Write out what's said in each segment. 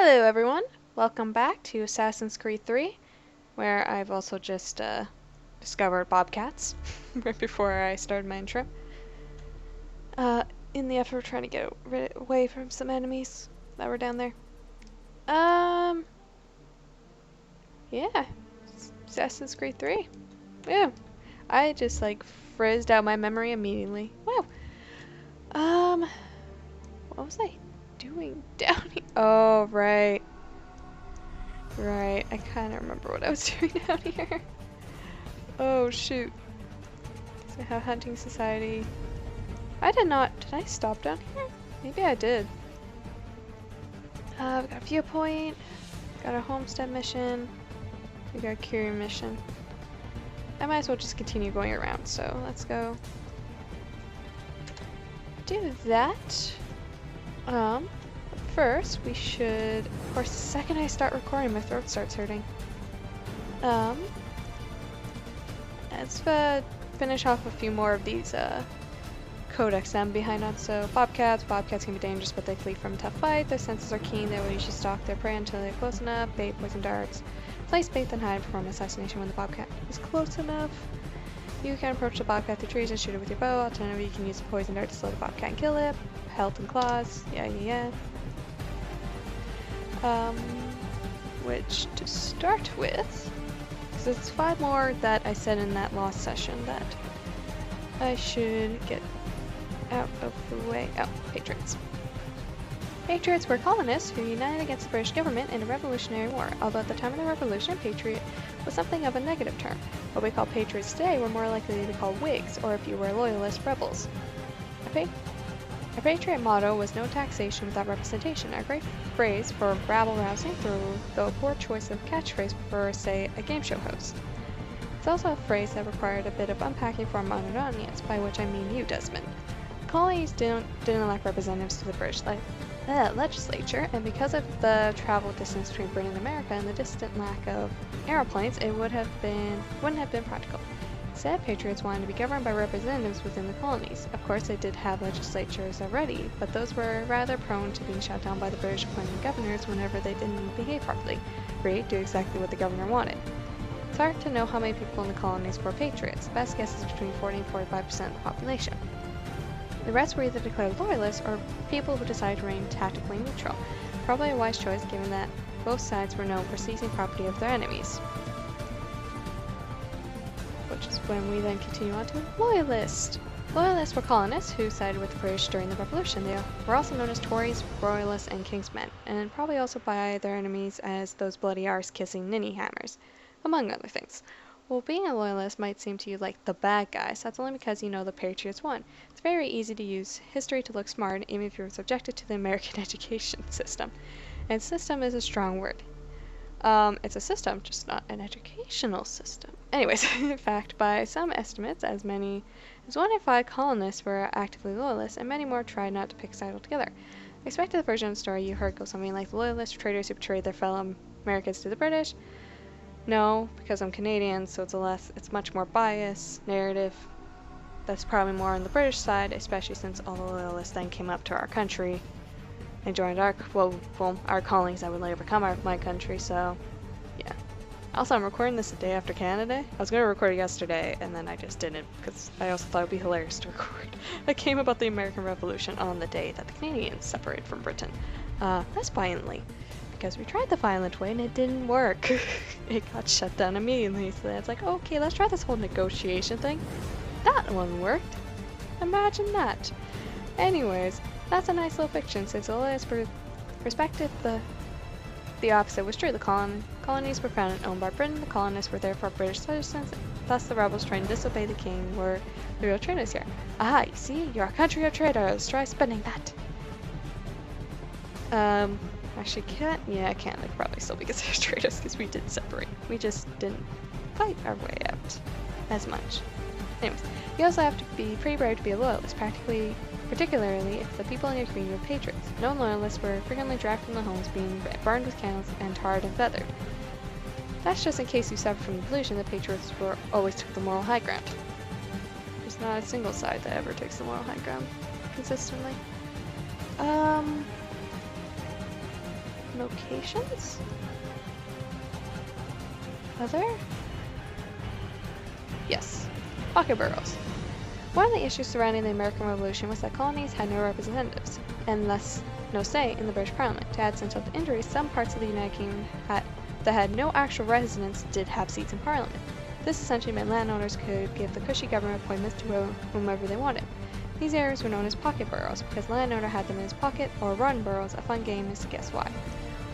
Hello everyone, welcome back to Assassin's Creed 3, where I've also just discovered bobcats right before I started my intro. In the effort of trying to get away from some enemies that were down there. Yeah, Assassin's Creed 3. Yeah, I just like frizzed out my memory immediately. Wow. What was I doing down here? Oh, right. Right, I kind of remember what I was doing down here. Oh, shoot. So I have Hunting Society. Did I stop down here? Maybe I did. We've got a viewpoint, got a homestead mission, we got a curio mission. I might as well just continue going around, so let's go do that. First we should, of course, the second I start recording, my throat starts hurting. Let's finish off a few more of these codex I'm behind on. So bobcats can be dangerous, but they flee from a tough fight. Their senses are keen. They will usually stalk their prey until they're close enough. Bait, poison darts. Place bait, then hide and perform assassination when the bobcat is close enough. You can approach the bobcat through trees and shoot it with your bow. Alternatively, you can use a poison dart to slow the bobcat and kill it. Health and claws. Yeah. Which to start with, because it's 5 more that I said in that last session that I should get out of the way. Oh, Patriots. Patriots were colonists who united against the British government in a revolutionary war. Although at the time of the revolution, patriot was something of a negative term. What we call patriots today were more likely to be called Whigs, or if you were loyalist, rebels. Our patriot motto was no taxation without representation. Our great phrase for rabble-rousing, though a poor choice of catchphrase for, say, a game show host. It's also a phrase that required a bit of unpacking for a modern audience, by which I mean you, Desmond. The colonies didn't elect representatives to the British legislature, and because of the travel distance between Britain and America and the distant lack of aeroplanes, it wouldn't have been practical. Instead, patriots wanted to be governed by representatives within the colonies. Of course, they did have legislatures already, but those were rather prone to being shut down by the British appointed governors whenever they didn't behave properly, or do exactly what the governor wanted. It's hard to know how many people in the colonies were patriots. The best guess is between 40 and 45% of the population. The rest were either declared loyalists or people who decided to remain tactically neutral. Probably a wise choice given that both sides were known for seizing property of their enemies. Which is when we then continue on to loyalists. Loyalists were colonists who sided with the British during the Revolution. They were also known as Tories, Royalists, and Kingsmen, and probably also by their enemies as those bloody arse-kissing ninny hammers, among other things. Well, being a loyalist might seem to you like the bad guys. That's only because you know the Patriots won. It's very easy to use history to look smart, even if you're subjected to the American education system. And system is a strong word. It's a system, just not an educational system. Anyways, in fact, by some estimates, as many as 1 in 5 colonists were actively loyalists, and many more tried not to pick a side altogether. I expected the version of the story you heard go something like the loyalists were traitors who betrayed their fellow Americans to the British. No, because I'm Canadian, so it's much more biased narrative. That's probably more on the British side, especially since all the loyalists then came up to our country and joined our colonies that would later become my country, so yeah. Also, I'm recording this a day after Canada Day. I was going to record it yesterday, and then I just didn't, because I also thought it would be hilarious to record a game about the American Revolution on the day that the Canadians separated from Britain. Less violently, because we tried the violent way and it didn't work. It got shut down immediately, so it's like, okay, let's try this whole negotiation thing. That one worked. Imagine that. Anyways, that's a nice little fiction, since the loyalist perspective, the opposite was true. The colonies were founded and owned by Britain. The colonists were therefore British citizens. Thus, the rebels trying to disobey the king were the real traitors here. Aha, you see? You're a country of traitors. Try spending that. Actually, I can't. They probably still be considered traitors because we did separate. We just didn't fight our way out as much. Anyways, you also have to be pretty brave to be a loyalist, particularly if the people in your community were patriots. Known loyalists were frequently dragged from their homes, being burned with candles, and tarred and feathered. That's just in case you suffered from the delusion that patriots always took the moral high ground. There's not a single side that ever takes the moral high ground consistently. locations? Are there? Yes. Pocket boroughs. One of the issues surrounding the American Revolution was that colonies had no representatives, and thus no say in the British Parliament. To add insult to injury, some parts of the United Kingdom that had no actual residents did have seats in Parliament. This essentially meant landowners could give the cushy government appointments to whomever they wanted. These areas were known as pocket boroughs because the landowner had them in his pocket, or run boroughs. A fun game is to guess why.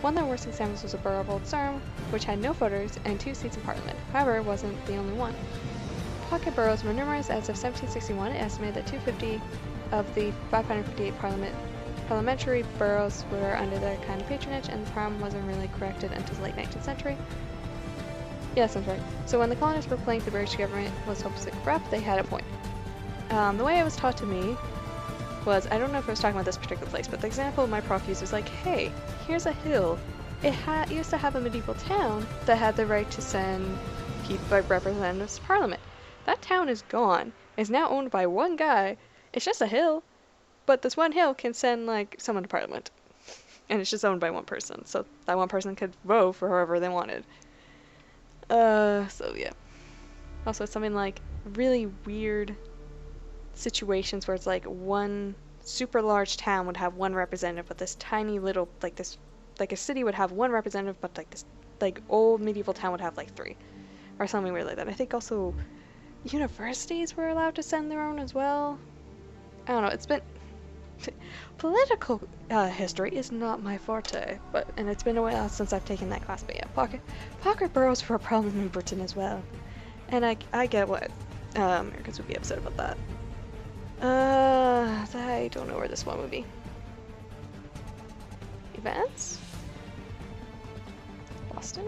One of the worst examples was a borough of Old Sarum, which had no voters and 2 seats in Parliament. However, it wasn't the only one. Pocket boroughs were numerous. As of 1761, it estimated that 250 of the 558 parliamentary boroughs were under the kind of patronage, and the problem wasn't really corrected until the late 19th century. Yeah, sounds right. So when the colonists were playing the British government was hopelessly corrupt, they had a point. The way it was taught to me was, I don't know if I was talking about this particular place, but the example my prof used was like, hey, here's a hill. It used to have a medieval town that had the right to send representatives to Parliament. That town is gone. It's now owned by one guy. It's just a hill, but this one hill can send, like, someone to Parliament. And it's just owned by one person, so that one person could vote for whoever they wanted. So yeah. Also, something like really weird situations where it's like one super large town would have one representative, but this tiny little, like a city would have one representative, but like this, like, old medieval town would have like 3. Or something weird like that. I think also universities were allowed to send their own as well. I don't know, it's been... Political history is not my forte, and it's been a while since I've taken that class, but yeah, pocket boroughs were a problem in Britain as well. And I get what Americans would be upset about that. I don't know where this one would be. Events? Boston?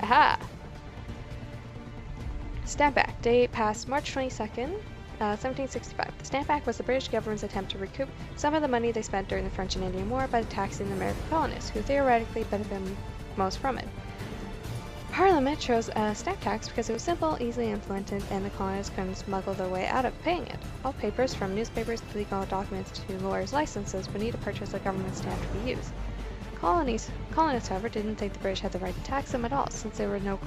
Aha! Stamp Act. Date passed March 22nd, 1765. The Stamp Act was the British government's attempt to recoup some of the money they spent during the French and Indian War by taxing the American colonists, who theoretically benefited most from it. Parliament chose a stamp tax because it was simple, easily implemented, and the colonists couldn't smuggle their way out of paying it. All papers, from newspapers to legal documents to lawyers' licenses, would need to purchase a government stamp to be used. Colonists, however, didn't think the British had the right to tax them at all, since there were no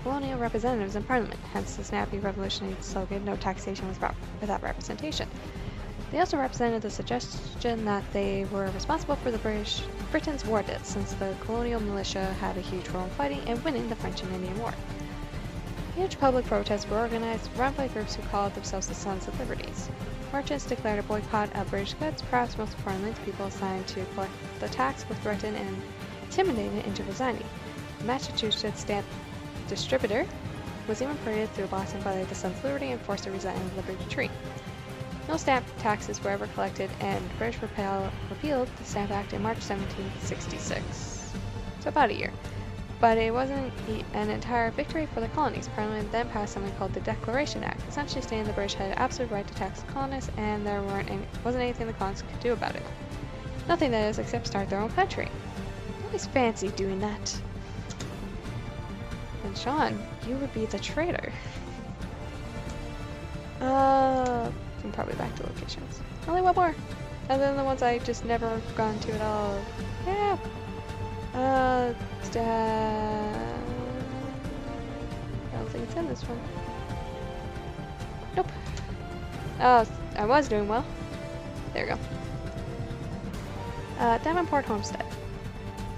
colonial representatives in Parliament, hence the snappy revolutionary slogan, "No taxation without representation." They also represented the suggestion that they were responsible for Britain's war debts, since the colonial militia had a huge role in fighting and winning the French and Indian War. Huge public protests were organized, run by groups who called themselves the Sons of Liberties. Merchants declared a boycott of British goods. Perhaps most importantly, the people assigned to collect the tax were threatened and intimidated into resigning. The Massachusetts stamp distributor was even paraded through Boston by the Sons of Liberty and forced to resign in the Liberty Tree. No stamp taxes were ever collected, and the British repealed the Stamp Act in March 1766. So about a year. But it wasn't an entire victory for the colonies. Parliament then passed something called the Declaration Act, essentially stating the British had an absolute right to tax the colonists, and there wasn't anything the colonists could do about it. Nothing, that is, except start their own country. I always fancied doing that. And Sean, you would be the traitor. I'm probably back to locations. Only one more. Other than the ones I just never gone to at all. Yeah. I don't think it's in this one. Nope. Oh, I was doing well. There we go. Davenport Homestead.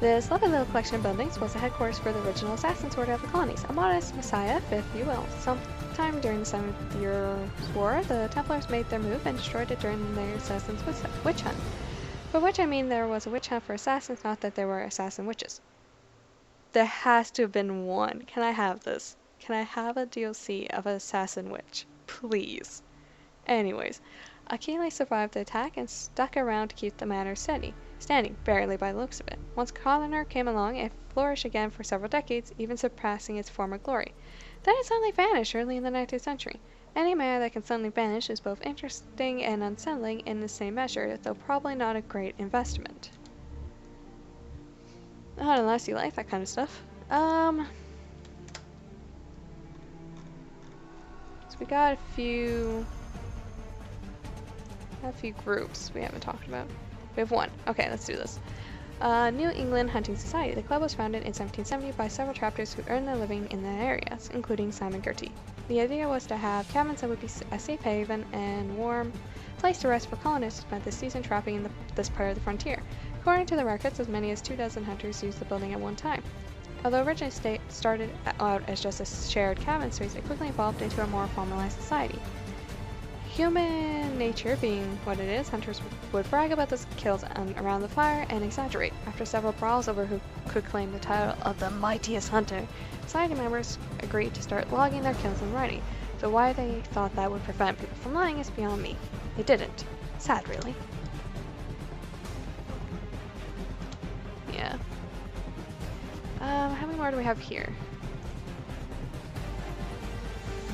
This lovely little collection of buildings was the headquarters for the original Assassin's Order of the Colonies, a modest messiah, if you will. Sometime during the 7th Years' War, the Templars made their move and destroyed it during their Assassin's Witch Hunt. By which I mean there was a witch hunt for assassins, not that there were assassin witches. There has to have been one. Can I have this? Can I have a DLC of an assassin witch? Please. Anyways, Achille survived the attack and stuck around to keep the manor standing, barely by the looks of it. Once Connor came along, it flourished again for several decades, even surpassing its former glory. Then it suddenly vanished early in the 19th century. Any manor that can suddenly vanish is both interesting and unsettling in the same measure, though probably not a great investment. Not unless you like that kind of stuff. So we got a few groups we haven't talked about. We have one. Okay, let's do this. New England Hunting Society. The club was founded in 1770 by several chapters who earned their living in the areas, including Simon Girty. The idea was to have cabins that would be a safe haven and warm place to rest for colonists who spent the season trapping in this part of the frontier. According to the records, as many as 24 hunters used the building at one time. Although originally started out as just a shared cabin space, it quickly evolved into a more formalized society. Human nature being what it is, hunters would brag about the kills around the fire and exaggerate. After several brawls over who could claim the title of the mightiest hunter, society members agreed to start logging their kills in writing. So why they thought that would prevent people from lying is beyond me. It didn't. Sad, really. Yeah. How many more do we have here?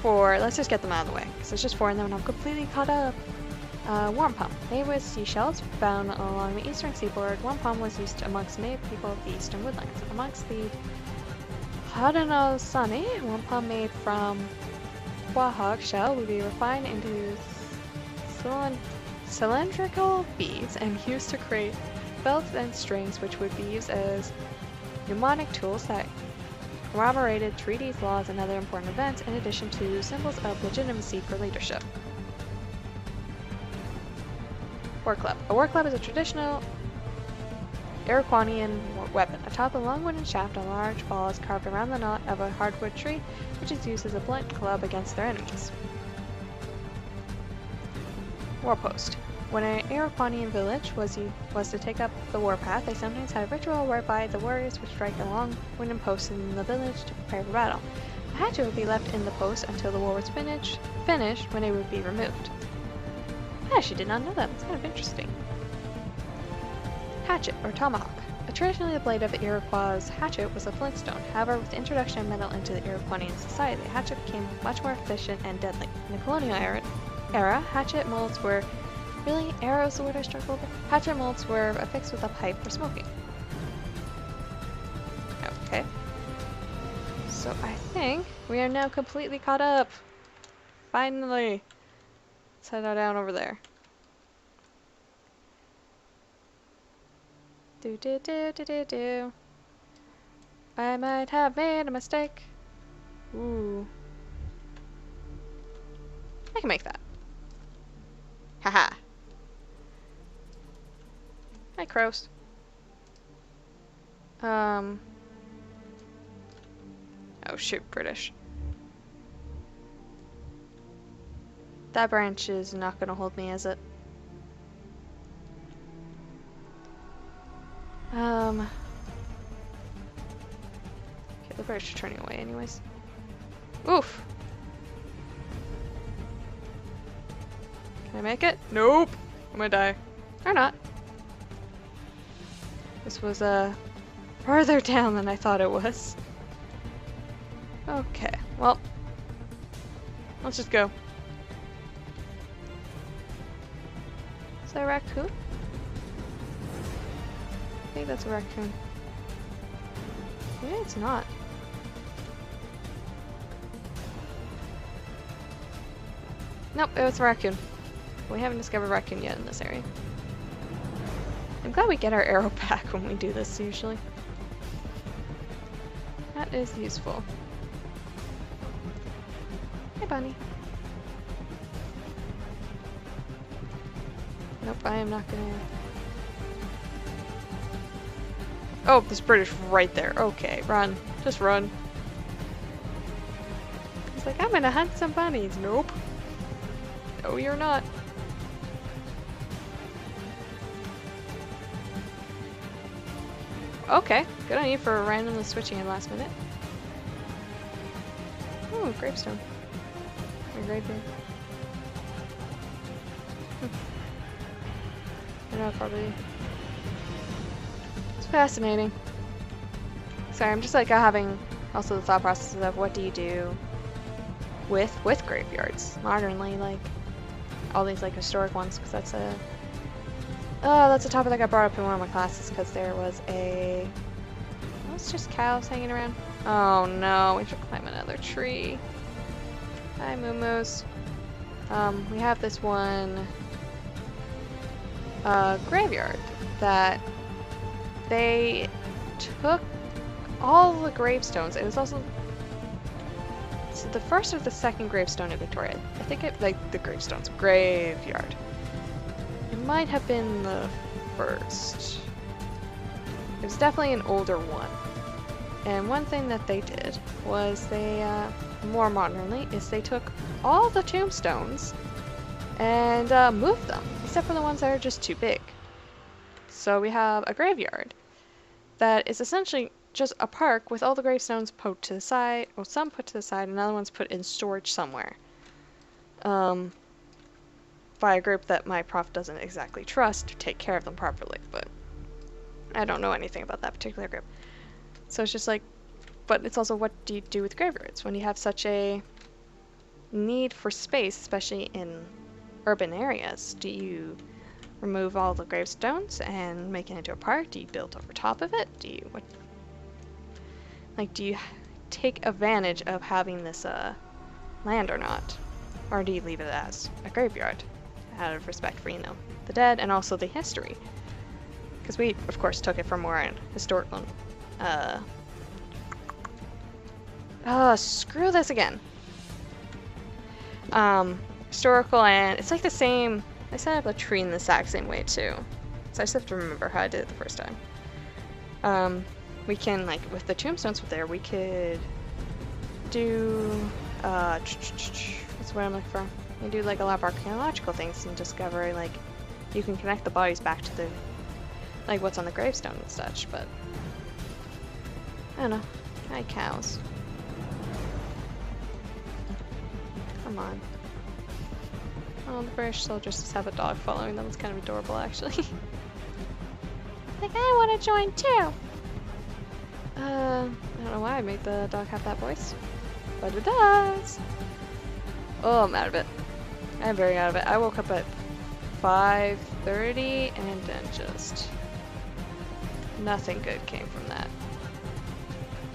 4. Let's just get them out of the way, because there's just 4 and then I'm completely caught up. Wampum. Made with seashells found along the eastern seaboard, wampum was used amongst native people of the eastern woodlands. Amongst the Haudenosaunee, wampum made from quahog shell would be refined into cylindrical beads and used to create belts and strings, which would be used as mnemonic tools that corroborated treaties, laws, and other important events, in addition to symbols of legitimacy for leadership. War club. A war club is a traditional Iroquoian weapon. Atop a long wooden shaft, a large ball is carved around the knot of a hardwood tree, which is used as a blunt club against their enemies. War post. When an Iroquoian village was to take up the warpath, they sometimes had a ritual whereby the warriors would strike a long wooden post in the village to prepare for battle. A hatchet would be left in the post until the war was finished, when it would be removed. I actually did not know that. It's kind of interesting. Hatchet, or tomahawk. Traditionally, the blade of the Iroquois hatchet was a flintstone. However, with the introduction of metal into the Iroquoian society, the hatchet became much more efficient and deadly. In the colonial era, hatchet molds were really, arrow is the word I struggle with. Hatchet molds were affixed with a pipe for smoking. Okay. So I think we are now completely caught up. Finally. Let's head down over there. Do. I might have made a mistake. Ooh. I can make that. Haha. Hi, crows. Oh shoot, British. That branch is not gonna hold me, is it? Okay, the British are turning away anyways. Oof! Can I make it? Nope! I'm gonna die. Or not. This was, farther down than I thought it was. Okay, well. Let's just go. Is that a raccoon? I think that's a raccoon. Maybe it's not. Nope, it was a raccoon. We haven't discovered raccoon yet in this area. I'm glad we get our arrow back when we do this, usually. That is useful. Hey, bunny. Nope, I am not gonna... Oh, this British right there. Okay, run. Just run. He's like, I'm gonna hunt some bunnies. Nope. No, you're not. Okay, good on you for randomly switching in last minute. Ooh, gravestone. Or graveyard. I know, probably. It's fascinating. Sorry, I'm just like having also the thought process of what do you do with graveyards modernly, like all these like historic ones, because that's a topic that got brought up in one of my classes because there was a it's just cows hanging around. Oh no, we should climb another tree. Hi, moo-moos. We have this one graveyard that they took all the gravestones. It was also the first or the second gravestone in Victoria. I think it, like, the gravestones, graveyard. It might have been the first. It was definitely an older one. And one thing that they did was they, more modernly, is they took all the tombstones and moved them, except for the ones that are just too big. So we have a graveyard that is essentially just a park with all the gravestones put to the side, or some put to the side, and other ones put in storage somewhere. By a group that my prof doesn't exactly trust to take care of them properly, but I don't know anything about that particular group. So it's just like, but it's also, what do you do with graveyards when you have such a need for space, especially in urban areas? Do you remove all the gravestones and make it into a park? Do you build over top of it? Do you, what, like, do you take advantage of having this land or not? Or do you leave it as a graveyard out of respect for, you know, the dead and also the history? Because we, of course, took it for more historical. Screw this again. Historical, and it's like the same. I set up a tree in the exact same way too. So I just have to remember how I did it the first time. We can, like, with the tombstones there, we could do what's what I'm looking for. We do like a lot of archaeological things and discover, like, you can connect the bodies back to the, like, what's on the gravestone and such. But I don't know. Hi, cows. Come on. Oh, the British soldiers just have a dog following them. It's kind of adorable, actually. Like, I want to join too. I don't know why I made the dog have that voice, but it does. Oh, I'm out of it. I'm very out of it. I woke up at 5:30 and then just nothing good came from that.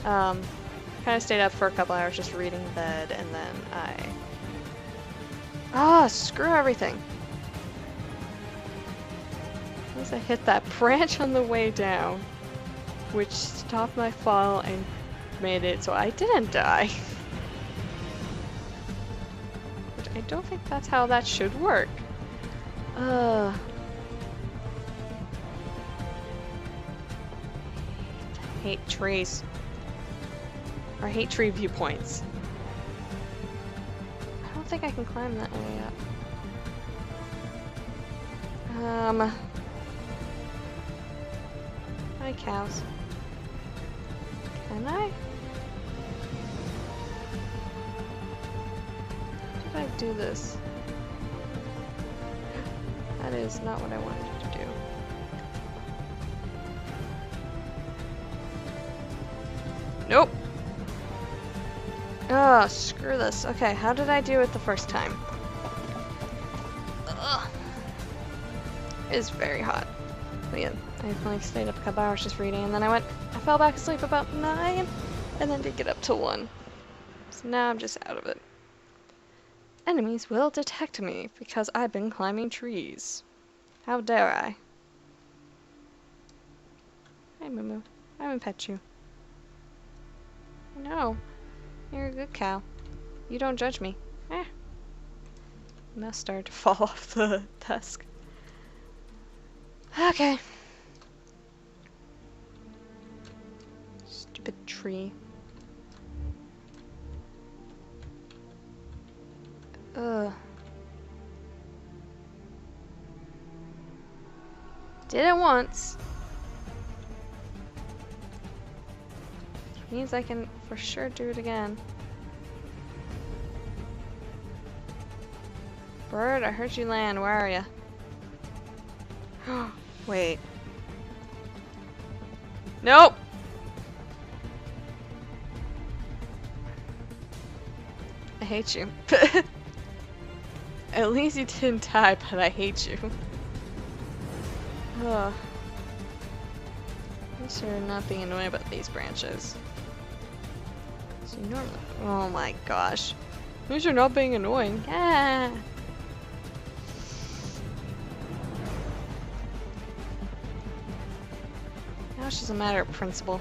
Kind of stayed up for a couple hours just reading in bed, and then screw everything. Once I hit that branch on the way down, which stopped my fall and made it so I didn't die. But I don't think that's how that should work. I hate trees. Or I hate tree viewpoints. I don't think I can climb that way up. Hi, cows. Can I? How did I do this? That is not what I wanted to do. Nope! Oh, screw this. Okay, how did I do it the first time? Ugh. It is very hot. But yeah, I like stayed up a couple hours just reading, and then I fell back asleep about 9, and then did get up till 1. So now I'm just out of it. Enemies will detect me because I've been climbing trees. How dare I? Hey, Moo. I haven't pet you. No. You're a good cow. You don't judge me. Eh. Must start to fall off the desk. Okay. Stupid tree. Ugh. Did it once. Means I can for sure do it again. Bird, I heard you land. Where are you? Wait. Nope! I hate you. At least you didn't die, but I hate you. Ugh. At least you're not being annoyed about these branches. So you normally— oh my gosh. At least you're not being annoying. Yeah. Now much as a matter of principle.